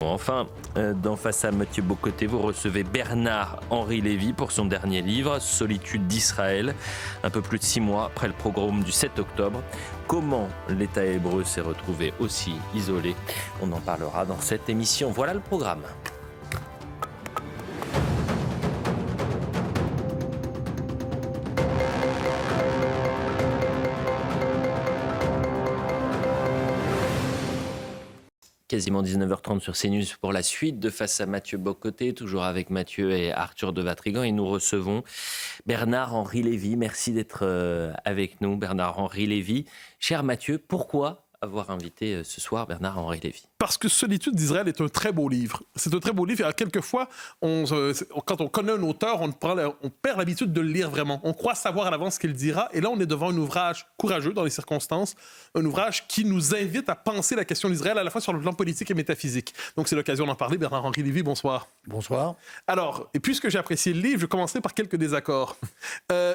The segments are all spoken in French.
Enfin, dans Face à Mathieu Bocoté, vous recevez Bernard-Henri Lévy pour son dernier livre, Solitude d'Israël, un peu plus de 6 mois après le pogrom du 7 octobre. Comment l'État hébreu s'est retrouvé aussi isolé? On en parlera dans cette émission. Voilà le programme. Quasiment 19h30 sur CNews pour la suite de Face à Mathieu Bocoté, toujours avec Mathieu et Arthur de Vatrigan. Et nous recevons Bernard-Henri Lévy. Merci d'être avec nous, Bernard-Henri Lévy. Cher Mathieu, pourquoi avoir invité ce soir Bernard-Henri Lévy? Parce que Solitude d'Israël est un très beau livre. C'est un très beau livre. Et quelquefois, quand on connaît un auteur, on perd l'habitude de le lire vraiment. On croit savoir à l'avance ce qu'il dira. Et là, on est devant un ouvrage courageux dans les circonstances, un ouvrage qui nous invite à penser la question d'Israël à la fois sur le plan politique et métaphysique. Donc, c'est l'occasion d'en parler. Bernard-Henri Lévy, bonsoir. Bonsoir. Alors, et puisque j'ai apprécié le livre, je commencerai par quelques désaccords.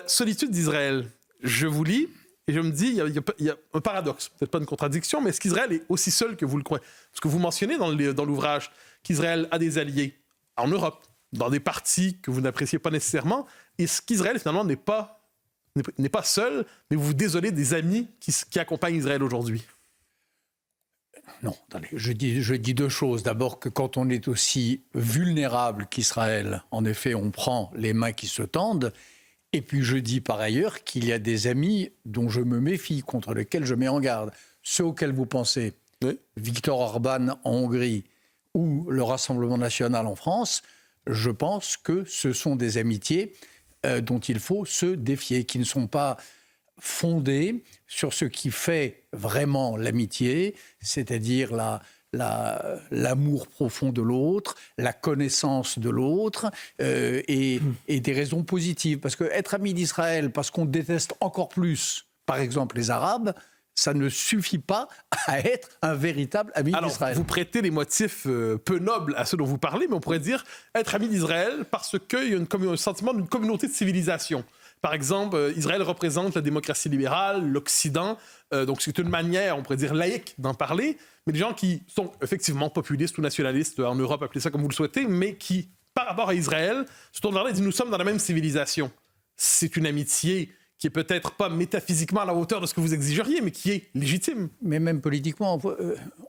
Solitude d'Israël, je vous lis. Et je me dis, il y a un paradoxe, peut-être pas une contradiction, mais est-ce qu'Israël est aussi seul que vous le croyez? Parce que vous mentionnez dans l'ouvrage qu'Israël a des alliés en Europe, dans des partis que vous n'appréciez pas nécessairement. Est-ce qu'Israël, finalement, n'est pas seul, mais vous vous désolez des amis qui accompagnent Israël aujourd'hui? Non, attendez, je dis deux choses. D'abord que quand on est aussi vulnérable qu'Israël, en effet, on prend les mains qui se tendent. Et puis je dis par ailleurs qu'il y a des amis dont je me méfie, contre lesquels je mets en garde. Ceux auxquels vous pensez, oui. Viktor Orban en Hongrie ou le Rassemblement national en France, je pense que ce sont des amitiés dont il faut se défier, qui ne sont pas fondées sur ce qui fait vraiment l'amitié, c'est-à-dire l'amour profond de l'autre, la connaissance de l'autre et des raisons positives. Parce qu'être ami d'Israël, parce qu'on déteste encore plus, par exemple, les Arabes, ça ne suffit pas à être un véritable ami d'Israël. Alors, vous prêtez les motifs peu nobles à ceux dont vous parlez, mais on pourrait dire être ami d'Israël parce qu'il y a un sentiment d'une communauté de civilisation. Par exemple, Israël représente la démocratie libérale, l'Occident, donc c'est une manière, on pourrait dire, laïque d'en parler, mais des gens qui sont effectivement populistes ou nationalistes en Europe, appelez ça comme vous le souhaitez, mais qui, par rapport à Israël, se tournent vers là et disent « nous sommes dans la même civilisation ». C'est une amitié qui est peut-être pas métaphysiquement à la hauteur de ce que vous exigeriez, mais qui est légitime. Mais même politiquement,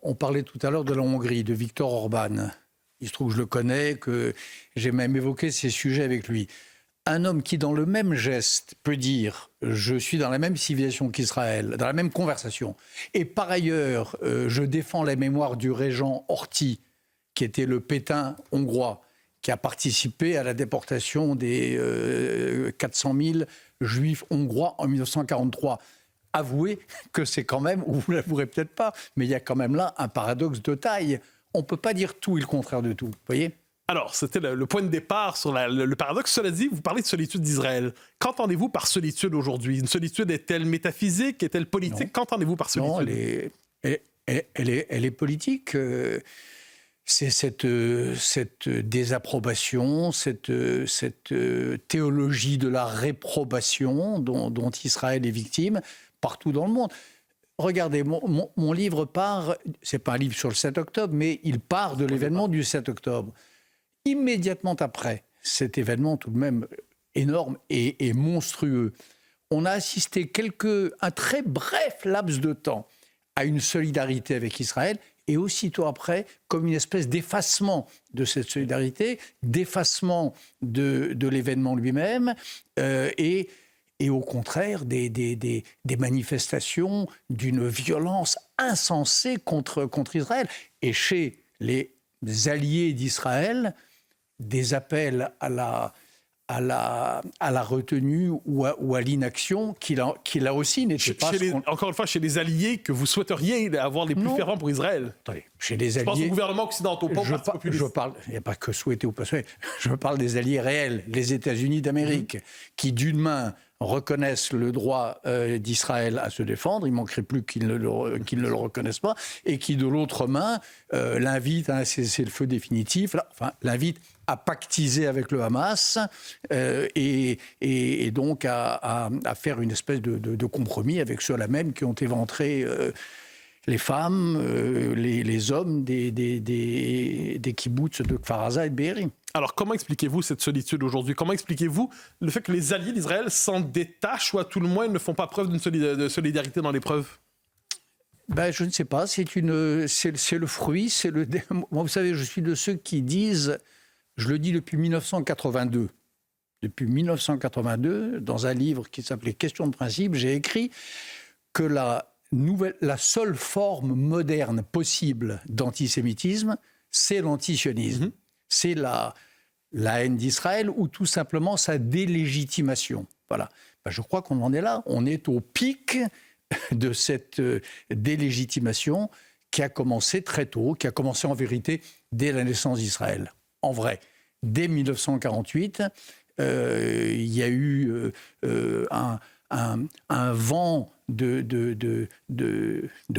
on parlait tout à l'heure de la Hongrie, de Viktor Orban. Il se trouve que je le connais, que j'ai même évoqué ces sujets avec lui. Un homme qui, dans le même geste, peut dire « je suis dans la même civilisation qu'Israël », dans la même conversation, et par ailleurs, je défends la mémoire du régent Horthy, qui était le Pétain hongrois, qui a participé à la déportation des 400 000 juifs hongrois en 1943. Avouez que c'est quand même, ou vous ne l'avouerez peut-être pas, mais il y a quand même là un paradoxe de taille. On ne peut pas dire tout et le contraire de tout, vous voyez ? Alors, c'était le point de départ sur le paradoxe. Cela dit, vous parlez de solitude d'Israël. Qu'entendez-vous par solitude aujourd'hui? Une solitude est-elle métaphysique? Est-elle politique? Non. Qu'entendez-vous par solitude? Non, elle est politique. C'est cette désapprobation, cette théologie de la réprobation dont Israël est victime partout dans le monde. Regardez, mon livre part, c'est pas un livre sur le 7 octobre, mais il part de l'événement du 7 octobre. Immédiatement après cet événement tout de même énorme et monstrueux, on a assisté un très bref laps de temps à une solidarité avec Israël et aussitôt après, comme une espèce d'effacement de cette solidarité, d'effacement de l'événement lui-même et au contraire des manifestations d'une violence insensée contre Israël. Et chez les alliés d'Israël, des appels à la retenue ou à l'inaction qui là aussi n'était pas... Encore une fois, chez les alliés que vous souhaiteriez avoir les plus fervents pour Israël. Attendez, chez les alliés... Je pense aux gouvernements occidentaux, pas aux populistes. Je parle, il n'y a pas que souhaiter ou pas souhaiter, je parle des alliés réels, les États-Unis d'Amérique, qui d'une main reconnaissent le droit d'Israël à se défendre, il ne manquerait plus qu'ils ne le reconnaissent pas, et qui de l'autre main l'invitent à un cessez-le-feu définitif, l'invitent à pactiser avec le Hamas et donc à faire une espèce de compromis avec ceux-là même qui ont éventré les femmes, les hommes des kibboutz de Kfar Aza et de Be'eri. Alors, comment expliquez-vous cette solitude aujourd'hui? Comment expliquez-vous le fait que les alliés d'Israël s'en détachent ou à tout le moins ne font pas preuve de solidarité dans l'épreuve? Ben, je ne sais pas, c'est le fruit, Moi, vous savez, je suis de ceux qui disent, je le dis depuis 1982. Depuis 1982, dans un livre qui s'appelait Questions de principe, j'ai écrit que la seule forme moderne possible d'antisémitisme, c'est l'antisionisme. C'est la haine d'Israël ou tout simplement sa délégitimation. Voilà. Ben, je crois qu'on en est là. On est au pic de cette délégitimation qui a commencé très tôt, qui a commencé en vérité dès la naissance d'Israël. En vrai, dès 1948, il y a eu un vent de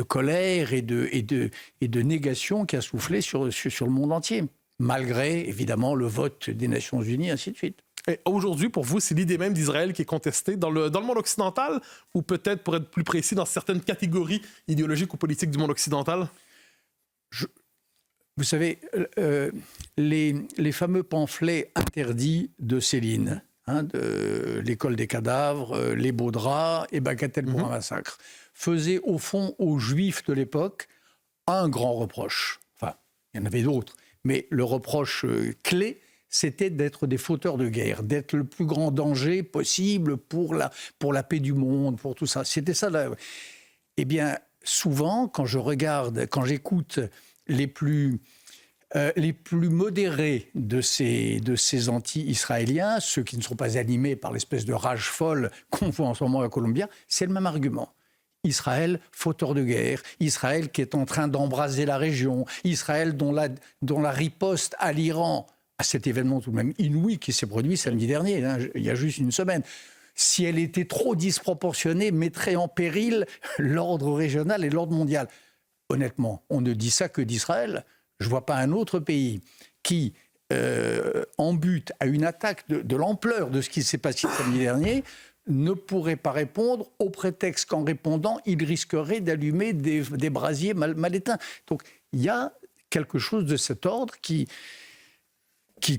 colère et de négation qui a soufflé sur le monde entier, malgré évidemment le vote des Nations Unies, ainsi de suite. Et aujourd'hui, pour vous, c'est l'idée même d'Israël qui est contestée dans le monde occidental, ou peut-être, pour être plus précis, dans certaines catégories idéologiques ou politiques du monde occidental? Vous savez, les fameux pamphlets interdits de Céline, de l'école des cadavres, les beaux draps et Bagatelle pour un massacre, faisaient au fond aux Juifs de l'époque un grand reproche. Enfin, il y en avait d'autres, mais le reproche clé, c'était d'être des fauteurs de guerre, d'être le plus grand danger possible pour la paix du monde, pour tout ça. C'était ça. Eh bien, souvent, quand j'écoute les plus modérés de ces anti-israéliens, ceux qui ne sont pas animés par l'espèce de rage folle qu'on voit en ce moment à Columbia, c'est le même argument. Israël, fauteur de guerre, Israël qui est en train d'embraser la région, Israël dont la riposte à l'Iran, à cet événement tout de même inouï qui s'est produit samedi dernier, il y a juste une semaine, si elle était trop disproportionnée, mettrait en péril l'ordre régional et l'ordre mondial. Honnêtement, on ne dit ça que d'Israël. Je ne vois pas un autre pays qui, en but à une attaque de l'ampleur de ce qui s'est passé samedi dernier, ne pourrait pas répondre au prétexte qu'en répondant, il risquerait d'allumer des brasiers mal éteints. Donc il y a quelque chose de cet ordre qui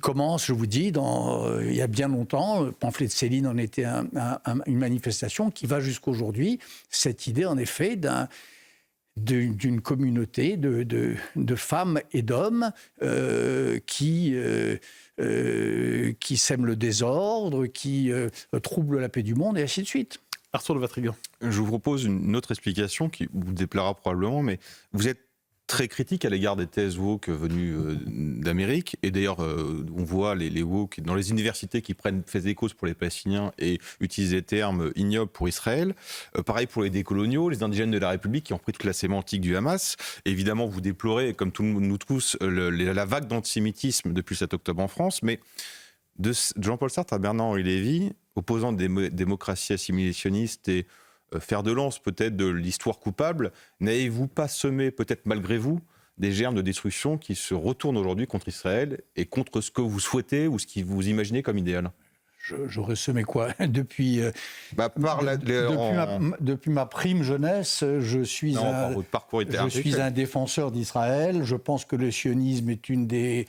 commence, je vous dis, il y a bien longtemps. Le pamphlet de Céline en était une manifestation qui va jusqu'aujourd'hui. Cette idée, en effet, d'une communauté de femmes et d'hommes qui sèment le désordre, qui troublent la paix du monde, et ainsi de suite. Arthur de Vatrigan. Je vous propose une autre explication qui vous déplaira probablement, mais vous êtes très critique à l'égard des thèses woke venues d'Amérique. Et d'ailleurs, on voit les woke dans les universités qui prennent fait des causes pour les Palestiniens et utilisent des termes ignobles pour Israël. Pareil pour les décoloniaux, les indigènes de la République qui ont pris de classe sémantique du Hamas. Évidemment, vous déplorez, comme nous tous, la vague d'antisémitisme depuis le 7 octobre en France. Mais de Jean-Paul Sartre à Bernard-Henri Lévy, opposant des démocraties assimilationnistes et faire de lance peut-être de l'histoire coupable, n'avez-vous pas semé, peut-être malgré vous, des germes de destruction qui se retournent aujourd'hui contre Israël et contre ce que vous souhaitez ou ce que vous imaginez comme idéal? J'aurais semé quoi depuis ma prime jeunesse, je suis un défenseur d'Israël. Je pense que le sionisme est une des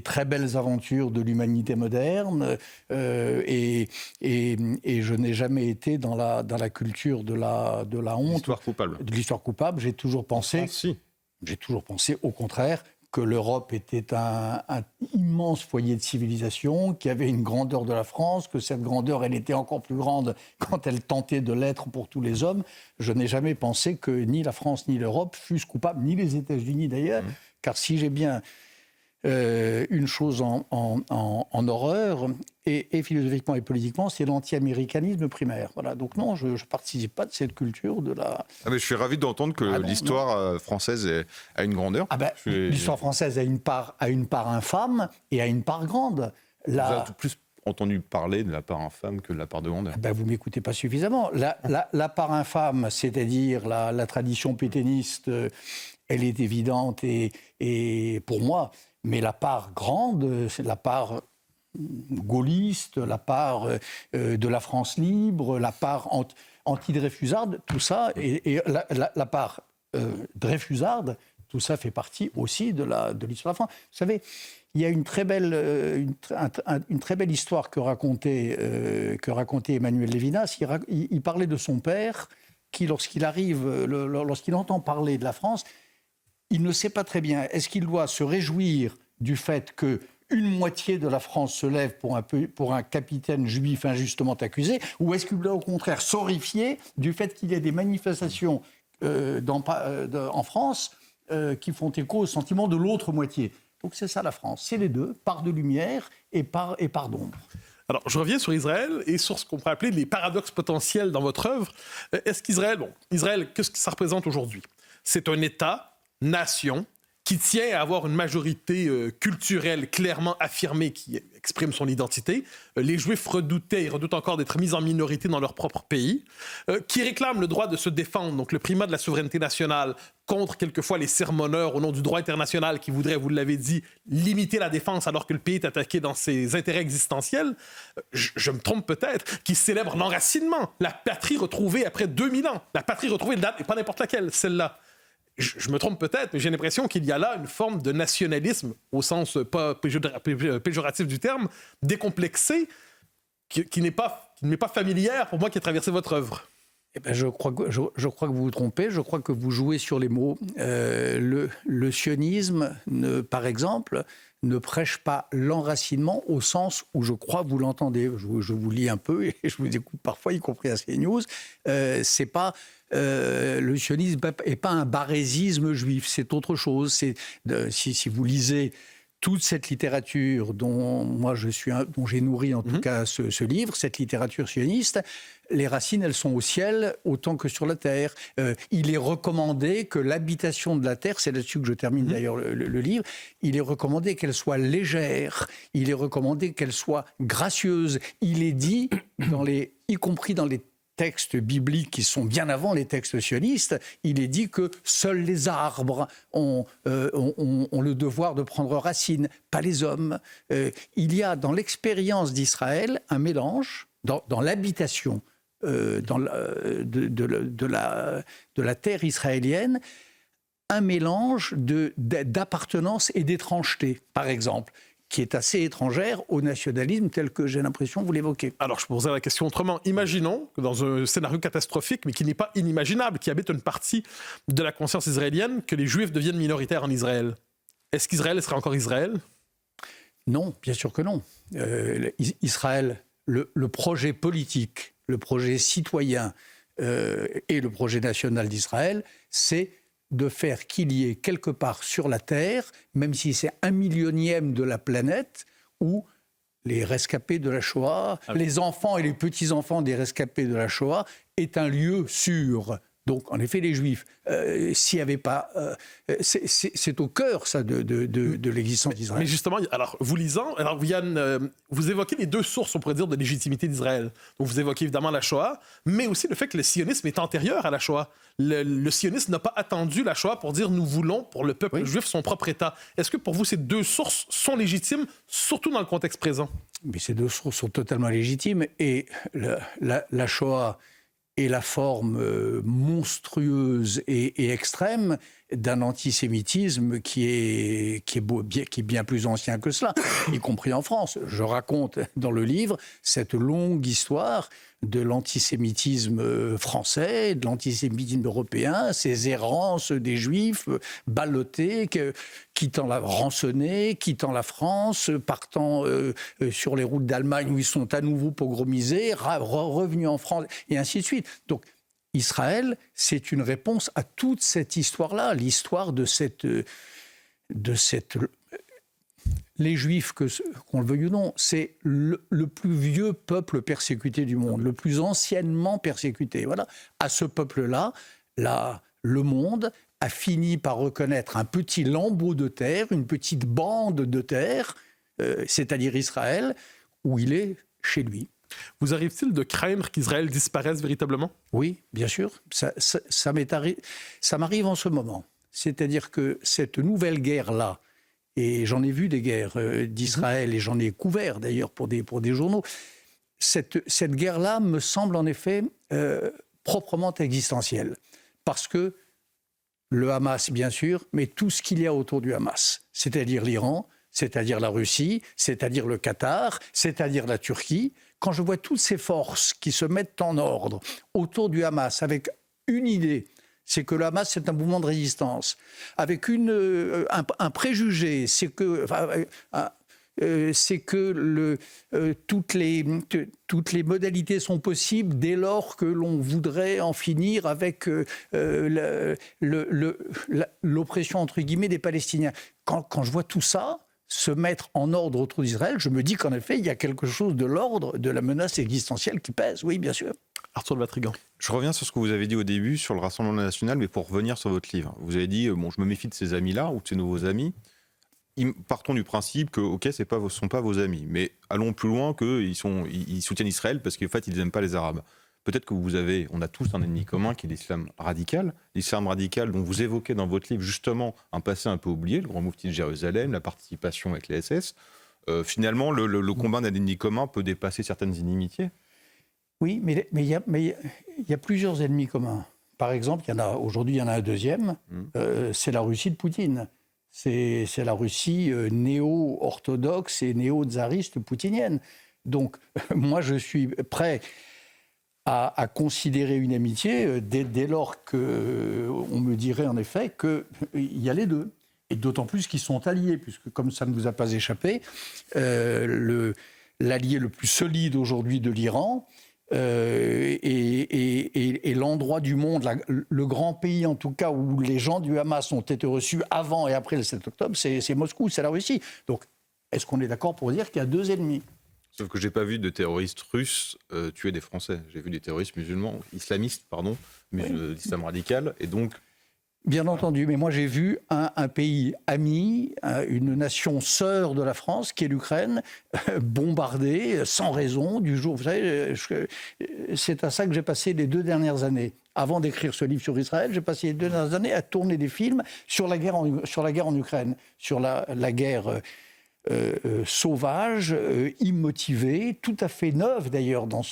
très belles aventures de l'humanité moderne, et je n'ai jamais été dans la culture de la honte, de l'histoire coupable. J'ai toujours pensé au contraire que l'Europe était un immense foyer de civilisation, qu'il y avait une grandeur de la France, que cette grandeur, elle était encore plus grande quand elle tentait de l'être pour tous les hommes. Je n'ai jamais pensé que ni la France ni l'Europe fussent coupables, ni les États-Unis d'ailleurs, car si j'ai bien une chose en horreur, et philosophiquement et politiquement, c'est l'anti-américanisme primaire. Voilà. Donc non, je ne participe pas de cette culture de la... Ah mais je suis ravi d'entendre que l'histoire française a une grandeur. L'histoire française a une part infâme et a une part grande. Vous avez plus entendu parler de la part infâme que de la part de grandeur. Vous ne m'écoutez pas suffisamment. La part infâme, c'est-à-dire la tradition pétainiste, elle est évidente et pour moi, mais la part grande, c'est la part gaulliste, la part de la France libre, la part anti-dreyfusarde, tout ça, et la part dreyfusarde, tout ça fait partie aussi de l'histoire de la France. Vous savez, il y a une très belle histoire que racontait Emmanuel Lévinas. Il parlait de son père qui, lorsqu'il entend parler de la France, il ne sait pas très bien. Est-ce qu'il doit se réjouir du fait qu'une moitié de la France se lève pour un capitaine juif injustement accusé, ou est-ce qu'il doit au contraire s'horrifier du fait qu'il y ait des manifestations en France qui font écho au sentiment de l'autre moitié? Donc c'est ça la France, c'est les deux, part de lumière et part d'ombre. Alors, je reviens sur Israël et sur ce qu'on pourrait appeler les paradoxes potentiels dans votre œuvre. Est-ce qu'Israël, qu'est-ce que ça représente aujourd'hui? C'est un État, nation, qui tient à avoir une majorité culturelle clairement affirmée qui exprime son identité. Les Juifs redoutent encore d'être mis en minorité dans leur propre pays, qui réclament le droit de se défendre, donc le primat de la souveraineté nationale, contre quelquefois les sermonneurs au nom du droit international qui voudraient, vous l'avez dit, limiter la défense alors que le pays est attaqué dans ses intérêts existentiels. Je me trompe peut-être, qui célèbrent l'enracinement, la patrie retrouvée après 2000 ans. La patrie retrouvée, et pas n'importe laquelle, celle-là. Je me trompe peut-être, mais j'ai l'impression qu'il y a là une forme de nationalisme, au sens pas péjoratif du terme, décomplexé, qui n'est pas familière pour moi qui a traversé votre œuvre. Eh ben, je crois que vous vous trompez, je crois que vous jouez sur les mots. Le sionisme, par exemple, ne prêche pas l'enracinement au sens où je crois que vous l'entendez. Je vous lis un peu et je vous écoute parfois, y compris à CNews. C'est pas... le sionisme n'est pas un barésisme juif, c'est autre chose. Si vous lisez toute cette littérature dont j'ai nourri en tout cas ce livre, cette littérature sioniste, les racines, elles sont au ciel autant que sur la terre. Il est recommandé que l'habitation de la terre, c'est là-dessus que je termine d'ailleurs le livre, il est recommandé qu'elle soit légère, il est recommandé qu'elle soit gracieuse. Il est dit, y compris dans les textes bibliques qui sont bien avant les textes sionistes, il est dit que seuls les arbres ont le devoir de prendre racine, pas les hommes. Il y a dans l'expérience d'Israël un mélange, dans l'habitation de la terre israélienne, un mélange d'appartenance et d'étrangeté, par exemple, qui est assez étrangère au nationalisme tel que j'ai l'impression que vous l'évoquez. Alors, je poserai la question autrement. Imaginons que dans un scénario catastrophique, mais qui n'est pas inimaginable, qui habite une partie de la conscience israélienne, que les Juifs deviennent minoritaires en Israël. Est-ce qu'Israël serait encore Israël? Non, bien sûr que non. Israël, le projet politique, le projet citoyen et le projet national d'Israël, c'est de faire qu'il y ait quelque part sur la Terre, même si c'est 1/1000e de la planète, où les rescapés de la Shoah, les enfants et les petits-enfants des rescapés de la Shoah, est un lieu sûr. Donc, en effet, les Juifs, s'il n'y avait pas... c'est au cœur, ça, de l'existence d'Israël. Mais justement, alors, vous évoquez les deux sources, on pourrait dire, de légitimité d'Israël. Donc, vous évoquez évidemment la Shoah, mais aussi le fait que le sionisme est antérieur à la Shoah. Le sionisme n'a pas attendu la Shoah pour dire « nous voulons, pour le peuple juif, son propre État ». Est-ce que pour vous, ces deux sources sont légitimes, surtout dans le contexte présent? Mais ces deux sources sont totalement légitimes, et la Shoah est la forme monstrueuse et extrême d'un antisémitisme qui est bien plus ancien que cela, y compris en France. Je raconte dans le livre cette longue histoire de l'antisémitisme français, de l'antisémitisme européen, ces errances des Juifs ballottés, quittant rançonnés, quittant la France, partant sur les routes d'Allemagne où ils sont à nouveau pogromisés, revenus en France, et ainsi de suite. Donc, Israël, c'est une réponse à toute cette histoire-là, l'histoire de cette... Les Juifs, qu'on le veuille ou non, c'est le plus vieux peuple persécuté du monde, le plus anciennement persécuté. Voilà. À ce peuple-là, le monde a fini par reconnaître un petit lambeau de terre, une petite bande de terre, c'est-à-dire Israël, où il est chez lui. Vous arrive-t-il de craindre qu'Israël disparaisse véritablement? Oui, bien sûr. Ça m'arrive en ce moment. C'est-à-dire que cette nouvelle guerre-là, et j'en ai vu des guerres d'Israël, et j'en ai couvert d'ailleurs pour des journaux, cette guerre-là me semble en effet proprement existentielle. Parce que le Hamas, bien sûr, mais tout ce qu'il y a autour du Hamas, c'est-à-dire l'Iran, c'est-à-dire la Russie, c'est-à-dire le Qatar, c'est-à-dire la Turquie. Quand je vois toutes ces forces qui se mettent en ordre autour du Hamas avec une idée, c'est que le Hamas, c'est un mouvement de résistance, avec un préjugé, c'est que... toutes les modalités sont possibles dès lors que l'on voudrait en finir avec l'oppression, entre guillemets, des Palestiniens. Quand je vois tout ça se mettre en ordre autour d'Israël, je me dis qu'en effet, il y a quelque chose de l'ordre de la menace existentielle qui pèse, oui, bien sûr. Arthur de Vatrigan. Je reviens sur ce que vous avez dit au début sur le Rassemblement national, mais pour revenir sur votre livre. Vous avez dit, bon, je me méfie de ces amis-là ou de ces nouveaux amis. Partons du principe que, ok, ce ne sont pas vos amis, mais allons plus loin qu'ils soutiennent Israël parce qu'en fait, ils n'aiment pas les Arabes. Peut-être que on a tous un ennemi commun qui est l'islam radical dont vous évoquez dans votre livre justement un passé un peu oublié, le grand moufti de Jérusalem, la participation avec les SS. Finalement, le combat d'un ennemi commun peut dépasser certaines inimitiés. Oui, mais il y a plusieurs ennemis communs. Par exemple, aujourd'hui, il y en a un deuxième, c'est la Russie de Poutine. C'est la Russie néo-orthodoxe et néo-tsariste poutinienne. Donc, moi, je suis prêt à considérer une amitié dès lors qu'on me dirait en effet qu'il y a les deux. Et d'autant plus qu'ils sont alliés, puisque comme ça ne vous a pas échappé, l'allié le plus solide aujourd'hui de l'Iran est l'endroit du monde, le grand pays en tout cas où les gens du Hamas ont été reçus avant et après le 7 octobre, c'est Moscou, c'est la Russie. Donc, est-ce qu'on est d'accord pour dire qu'il y a deux ennemis ? Sauf que je n'ai pas vu de terroristes russes tuer des Français. J'ai vu des terroristes islamistes, d'islam radical, et donc... Bien entendu, mais moi j'ai vu un pays ami, une nation sœur de la France, qui est l'Ukraine, bombardée sans raison du jour. Vous savez, c'est à ça que j'ai passé les 2 dernières années. Avant d'écrire ce livre sur Israël, j'ai passé les 2 dernières années à tourner des films sur la guerre en Ukraine, sur la guerre sauvage, immotivée, tout à fait neuve d'ailleurs dans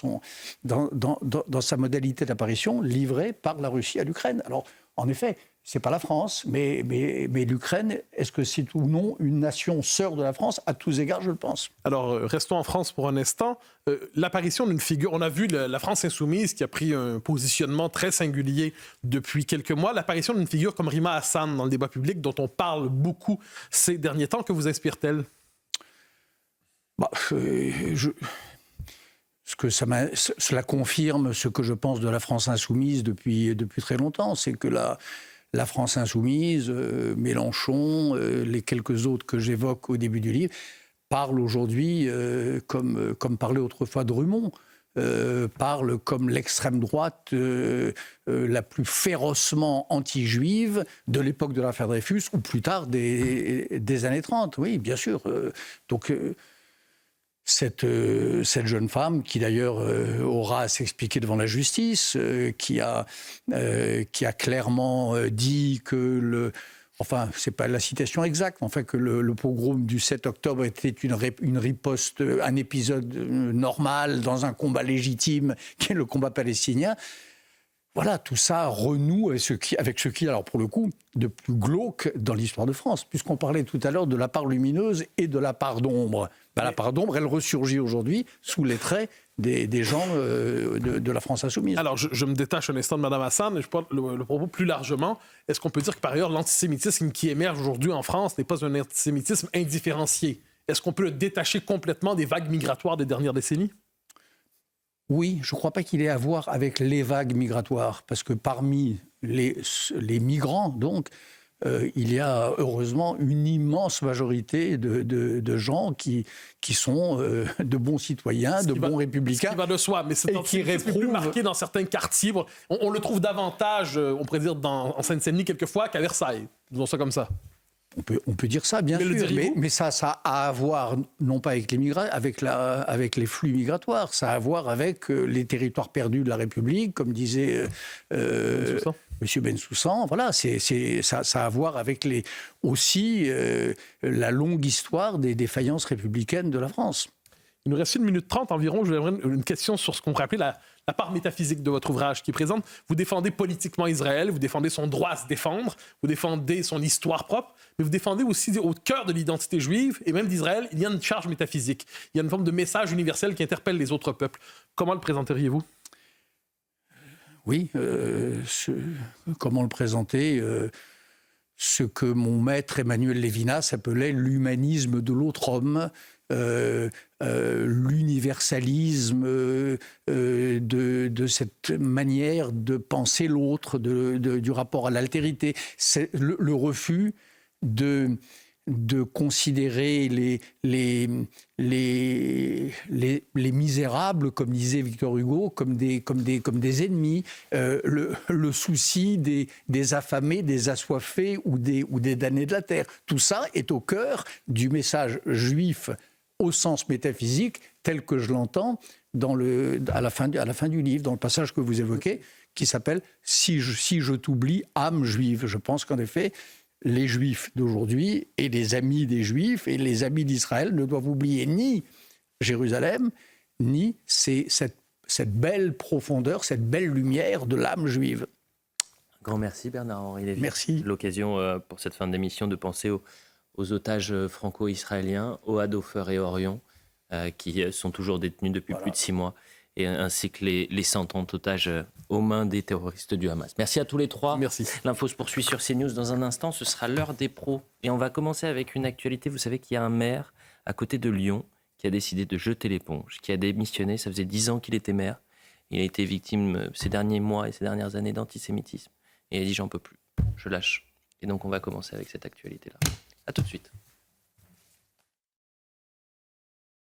sa modalité d'apparition, livrée par la Russie à l'Ukraine. Alors, en effet, c'est pas la France, mais l'Ukraine, est-ce que c'est ou non une nation sœur de la France ? À tous égards, je le pense. Alors, restons en France pour un instant. L'apparition d'une figure, on a vu la France insoumise qui a pris un positionnement très singulier depuis quelques mois. L'apparition d'une figure comme Rima Hassan dans le débat public, dont on parle beaucoup ces derniers temps, que vous inspire-t-elle ? Cela confirme ce que je pense de la France insoumise depuis très longtemps, c'est que la France insoumise, Mélenchon, les quelques autres que j'évoque au début du livre, parlent aujourd'hui comme parlait autrefois Drummond, parlent comme l'extrême droite la plus férocement anti-juive de l'époque de l'affaire Dreyfus, ou plus tard des années 30, oui, bien sûr. Donc... Cette jeune femme, qui d'ailleurs aura à s'expliquer devant la justice, qui a clairement dit que enfin, c'est pas la citation exacte, mais enfin que le pogrom du 7 octobre était une riposte, un épisode normal dans un combat légitime qui est le combat palestinien. Voilà, tout ça renoue avec ce qui, alors pour le coup, de plus glauque dans l'histoire de France, puisqu'on parlait tout à l'heure de la part lumineuse et de la part d'ombre. La part d'ombre, elle ressurgit aujourd'hui sous les traits des gens de la France insoumise. Alors, je me détache un instant de Mme Hassan et je porte le propos plus largement. Est-ce qu'on peut dire que, par ailleurs, l'antisémitisme qui émerge aujourd'hui en France n'est pas un antisémitisme indifférencié ? Est-ce qu'on peut le détacher complètement des vagues migratoires des dernières décennies ? Oui, je ne crois pas qu'il ait à voir avec les vagues migratoires, parce que parmi les migrants, donc, il y a heureusement une immense majorité de gens qui sont de bons citoyens, de bons républicains. Ce qui va de soi, mais c'est plus marqué dans certains quartiers. On le trouve davantage, on pourrait dire, en Seine-Saint-Denis quelquefois qu'à Versailles. Disons ça comme ça. On peut dire ça, bien sûr, mais ça a à voir, non pas avec les migrants, avec les flux migratoires, ça a à voir avec les territoires perdus de la République, comme disait M. Bensoussan. Voilà, ça a à voir avec aussi la longue histoire des défaillances républicaines de la France. Il nous reste 1 minute 30 environ. Je voudrais une question sur ce qu'on pourrait appeler la part métaphysique de votre ouvrage qui est présente. Vous défendez politiquement Israël, vous défendez son droit à se défendre, vous défendez son histoire propre, mais vous défendez aussi au cœur de l'identité juive et même d'Israël, il y a une charge métaphysique. Il y a une forme de message universel qui interpelle les autres peuples. Comment le présenteriez-vous? Oui, comment le présenter ce que mon maître Emmanuel Lévinas appelait l'humanisme de l'autre homme, l'universalisme de cette manière de penser l'autre, du rapport à l'altérité. C'est le refus de considérer les misérables, comme disait Victor Hugo, comme des ennemis, le souci des affamés, des assoiffés ou des damnés de la terre. Tout ça est au cœur du message juif au sens métaphysique, tel que je l'entends à la fin du livre, dans le passage que vous évoquez, qui s'appelle « Si je t'oublie, âme juive ». Je pense qu'en effet, les Juifs d'aujourd'hui et les amis des Juifs et les amis d'Israël ne doivent oublier ni Jérusalem, ni cette belle profondeur, cette belle lumière de l'âme juive. Un grand merci Bernard-Henri Lévy. Merci. L'occasion pour cette fin d'émission de penser aux otages franco-israéliens, Ohad Ofer et Orion, qui sont toujours détenus depuis plus de 6 mois, et ainsi que les 130 otages aux mains des terroristes du Hamas. Merci à tous les 3. Merci. L'info se poursuit sur CNews. Dans un instant, ce sera l'heure des pros. Et on va commencer avec une actualité. Vous savez qu'il y a un maire à côté de Lyon qui a décidé de jeter l'éponge, qui a démissionné. Ça faisait 10 ans qu'il était maire. Il a été victime ces derniers mois et ces dernières années d'antisémitisme. Et il a dit « j'en peux plus, je lâche ». Et donc on va commencer avec cette actualité-là. À tout de suite.